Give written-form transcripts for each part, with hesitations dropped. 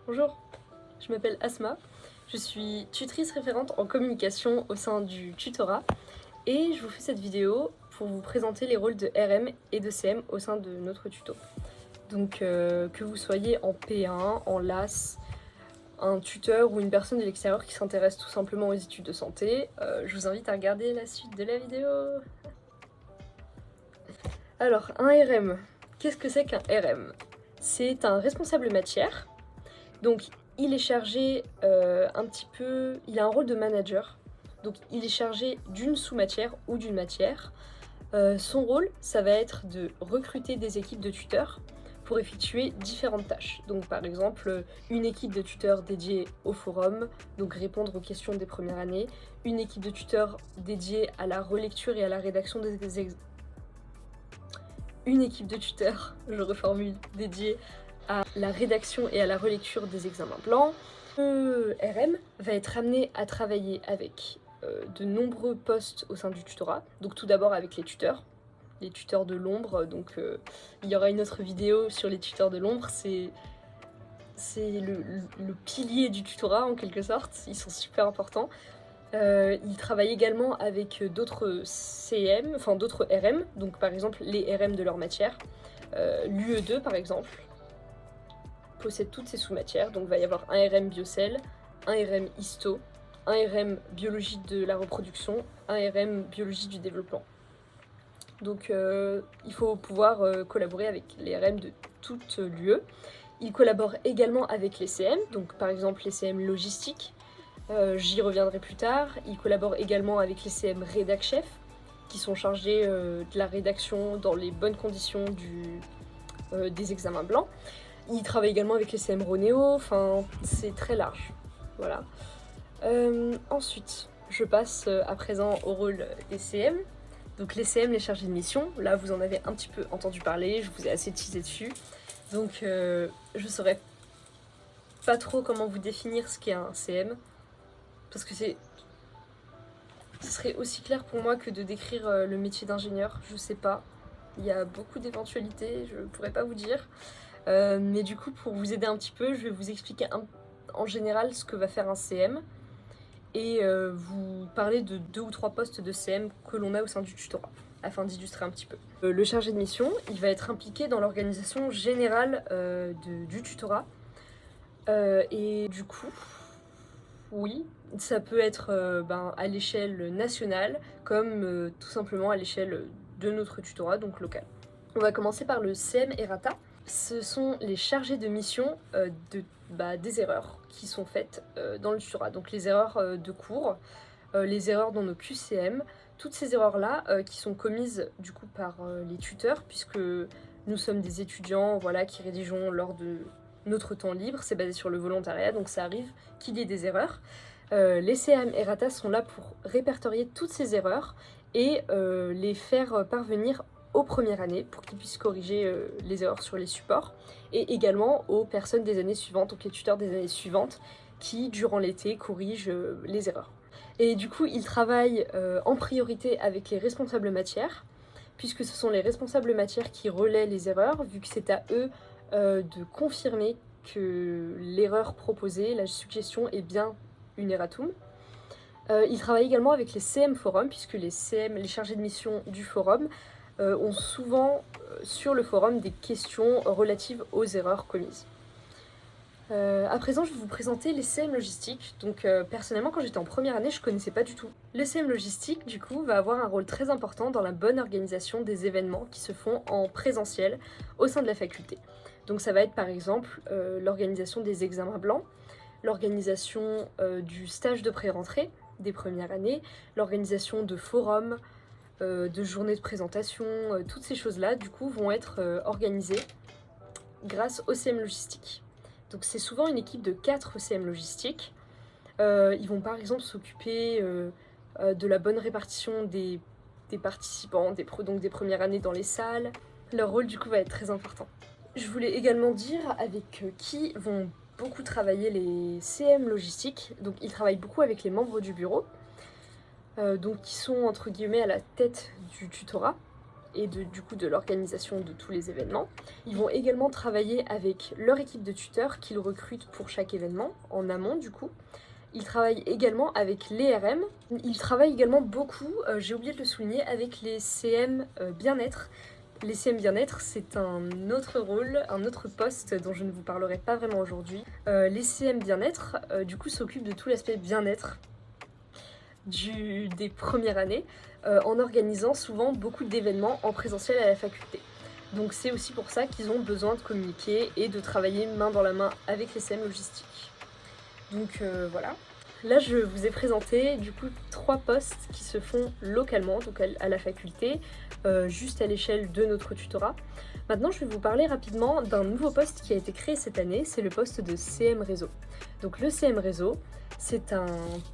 Bonjour, je m'appelle Asma, je suis tutrice référente en communication au sein du tutorat et je vous fais cette vidéo pour vous présenter les rôles de RM et de CM au sein de notre tuto. Donc que vous soyez en P1, en LAS, un tuteur ou une personne de l'extérieur qui s'intéresse tout simplement aux études de santé, je vous invite à regarder la suite de la vidéo. Alors, un RM, qu'est-ce que c'est qu'un RM? C'est un responsable matière. Donc il est chargé il a un rôle de manager. Donc il est chargé d'une sous-matière ou d'une matière. Son rôle, ça va être de recruter des équipes de tuteurs pour effectuer différentes tâches. Donc par exemple, une équipe de tuteurs dédiée au forum, donc répondre aux questions des premières années, une équipe de tuteurs dédiée à la relecture et à la rédaction une équipe de tuteurs, je reformule, dédiée à la rédaction et à la relecture des examens blancs. Le RM va être amené à travailler avec de nombreux postes au sein du tutorat. Donc tout d'abord avec les tuteurs de l'ombre. Donc il y aura une autre vidéo sur les tuteurs de l'ombre. C'est le pilier du tutorat en quelque sorte. Ils sont super importants. Il travaille également avec d'autres CM, enfin d'autres RM, donc par exemple les RM de leur matière. L'UE2 par exemple possède toutes ces sous-matières, donc il va y avoir un RM biocell, un RM histo, un RM biologie de la reproduction, un RM biologie du développement. Donc il faut pouvoir collaborer avec les RM de toute l'UE. Il collabore également avec les CM, donc par exemple les CM logistiques. J'y reviendrai plus tard. Il collabore également avec les CM rédac chef, qui sont chargés de la rédaction dans les bonnes conditions des examens blancs. Il travaille également avec les CM Ronéo, enfin c'est très large. Voilà. Ensuite, je passe à présent au rôle des CM. Donc les CM, les chargés de mission, là vous en avez un petit peu entendu parler, je vous ai assez teasé dessus. Donc je saurais pas trop comment vous définir ce qu'est un CM. Parce que ce serait aussi clair pour moi que de décrire le métier d'ingénieur, je sais pas. Il y a beaucoup d'éventualités, je pourrais pas vous dire. Mais du coup, pour vous aider un petit peu, je vais vous expliquer en général ce que va faire un CM et vous parler de 2 ou 3 postes de CM que l'on a au sein du tutorat, afin d'illustrer un petit peu. Le chargé de mission, il va être impliqué dans l'organisation générale du tutorat. Et du coup, oui, ça peut être à l'échelle nationale, comme tout simplement à l'échelle de notre tutorat, donc local. On va commencer par le CM Errata. Ce sont les chargés de mission des erreurs qui sont faites dans le tutorat. Donc les erreurs de cours, les erreurs dans nos QCM, toutes ces erreurs-là qui sont commises du coup par les tuteurs, puisque nous sommes des étudiants voilà, qui rédigeons lors de notre temps libre, c'est basé sur le volontariat, donc ça arrive qu'il y ait des erreurs. Les CM Errata sont là pour répertorier toutes ces erreurs et les faire parvenir aux premières années pour qu'ils puissent corriger les erreurs sur les supports et également aux personnes des années suivantes, donc les tuteurs des années suivantes qui, durant l'été, corrigent les erreurs. Et du coup, ils travaillent en priorité avec les responsables matières, puisque ce sont les responsables matières qui relaient les erreurs, vu que c'est à eux de confirmer que l'erreur proposée, la suggestion, est bien une erratum. Ils travaillent également avec les CM Forum, puisque les CM, les chargés de mission du forum, ont souvent sur le forum des questions relatives aux erreurs commises. À présent, je vais vous présenter les CM logistiques. Donc personnellement, quand j'étais en première année, je connaissais pas du tout. Le CM logistique, du coup, va avoir un rôle très important dans la bonne organisation des événements qui se font en présentiel au sein de la faculté. Donc ça va être par exemple l'organisation des examens blancs, l'organisation du stage de pré-rentrée des premières années, l'organisation de forums, de journées de présentation, toutes ces choses-là, du coup, vont être organisées grâce au CM logistique. Donc c'est souvent une équipe de 4 CM logistiques. Ils vont par exemple s'occuper de la bonne répartition des participants, donc des premières années dans les salles. Leur rôle du coup va être très important. Je voulais également dire avec qui vont beaucoup travailler les CM logistiques. Donc ils travaillent beaucoup avec les membres du bureau, donc qui sont entre guillemets à la tête du tutorat. et du coup de l'organisation de tous les événements. Ils vont également travailler avec leur équipe de tuteurs qu'ils recrutent pour chaque événement, en amont du coup. Ils travaillent également avec l'ERM. Ils travaillent également beaucoup, j'ai oublié de le souligner, avec les CM bien-être. Les CM bien-être, c'est un autre rôle, un autre poste dont je ne vous parlerai pas vraiment aujourd'hui. Les CM bien-être, du coup, s'occupent de tout l'aspect bien-être des premières années, en organisant souvent beaucoup d'événements en présentiel à la faculté. Donc c'est aussi pour ça qu'ils ont besoin de communiquer et de travailler main dans la main avec les CM logistiques. Donc voilà. Là, je vous ai présenté du coup 3 postes qui se font localement, donc à la faculté, juste à l'échelle de notre tutorat. Maintenant, je vais vous parler rapidement d'un nouveau poste qui a été créé cette année, c'est le poste de CM Réseau. Donc le CM Réseau, c'est un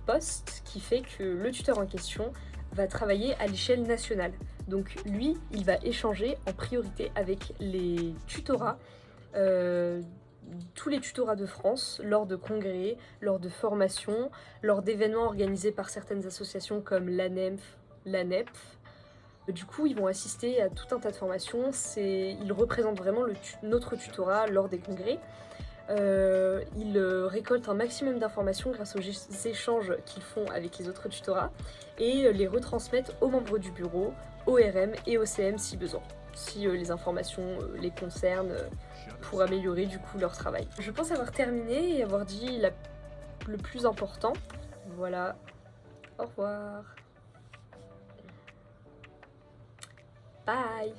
poste qui fait que le tuteur en question va travailler à l'échelle nationale. Donc lui, il va échanger en priorité avec les tutorats, tous les tutorats de France, lors de congrès, lors de formations, lors d'événements organisés par certaines associations comme l'ANEMF, l'ANEPF. Du coup, ils vont assister à tout un tas de formations, ils représentent vraiment notre tutorat lors des congrès. Ils récoltent un maximum d'informations grâce aux échanges qu'ils font avec les autres tutorats et les retransmettent aux membres du bureau, au RM et au CM si besoin, si les informations les concernent pour améliorer du coup leur travail. Je pense avoir terminé et avoir dit le plus important. Voilà, au revoir. Bye.